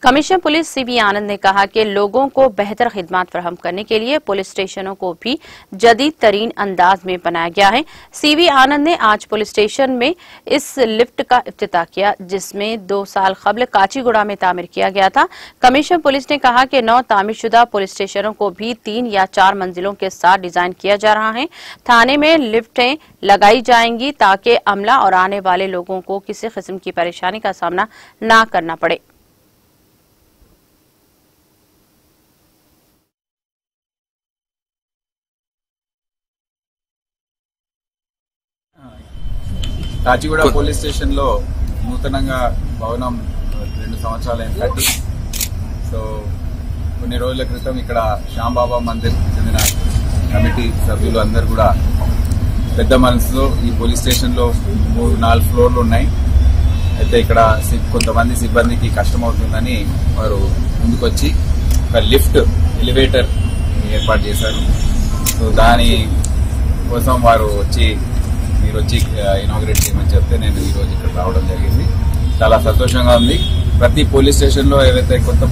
Commissioner police CV आनंद ने कहा कि लोगों को बेहतर खिदमत फराहम करने के लिए पुलिस स्टेशनों को भी जदीद तरीन अंदाज में बनाया गया है। सीवी आनंद ने आज पुलिस स्टेशन में इस लिफ्ट का इफ्तिताह किया, जिसमें 2 साल कबल काचीगुड़ा में तामीर किया गया था। कमिश्नर पुलिस ने कहा कि नौ तामीरशुदा पुलिस स्टेशनों को भी 3 या 4 मंजिलों के साथ डिजाइन किया जा रहा है। थाने में लिफ्टें लगाई जाएंगी ताकि अमला और आने वाले लोगों को किसी किस्म की परेशानी का सामना न करना पड़े। కాచిగూడ పోలీస్ స్టేషన్ లో నూతనంగా భవనం 2 సంవత్సరాలైంది కట్టి. సో కొన్ని రోజుల క్రితం ఇక్కడ శ్యాంబాబా మందిర్ చెందిన కమిటీ సభ్యులు అందరు కూడా పెద్ద మనసులో ఈ పోలీస్ స్టేషన్ లో 3-4 ఫ్లోర్లు ఉన్నాయి. అయితే ఇక్కడ కొంతమంది సిబ్బందికి కష్టమవుతుందని వారు ముందుకొచ్చి ఒక లిఫ్ట్ ఎలివేటర్ ఏర్పాటు చేశారు. సో దాని కోసం వారు మీరు వచ్చి ఇనాగ్రేట్ చేయమని చెప్తే నేను ఈ రోజు ఇక్కడ రావడం జరిగింది. చాలా సంతోషంగా ఉంది. ప్రతి పోలీస్ స్టేషన్ లో ఏవైతే కొత్త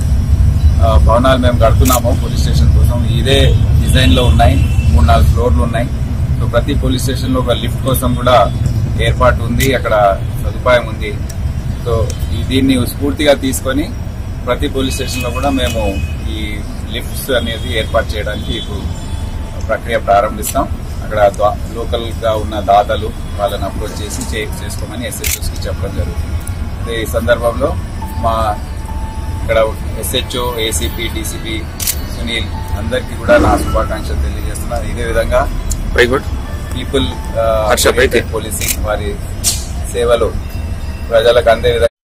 భవనాలు మేము కడుతున్నామో పోలీస్ స్టేషన్ కోసం ఇదే డిజైన్ లో ఉన్నాయి. 3-4 ఫ్లోర్లు ఉన్నాయి. సో ప్రతి పోలీస్ స్టేషన్ లో ఒక లిఫ్ట్ కోసం కూడా ఏర్పాటు ఉంది, అక్కడ సదుపాయం ఉంది. సో దీన్ని స్ఫూర్తిగా తీసుకొని ప్రతి పోలీస్ స్టేషన్ లో కూడా మేము ఈ లిఫ్ట్స్ అనేది ఏర్పాటు చేయడానికి ఇప్పుడు ప్రక్రియ ప్రారంభిస్తాం. అక్కడ లోకల్ గా ఉన్న దాతలు వాళ్ళని అప్రోచ్ చేసి చేసుకోమని ఎస్హెచ్ఓస్ కి చెప్పడం జరుగుతుంది. ఈ సందర్భంలో మా ఇక్కడ ఎస్హెచ్ఓ, ఏసీపీ, డీసీపీ సునీల్ అందరికీ కూడా నా శుభాకాంక్షలు తెలియజేస్తున్నారు. ఇదే విధంగా పీపుల్ పోలీసింగ్ వారి సేవలు ప్రజలకు అందే విధంగా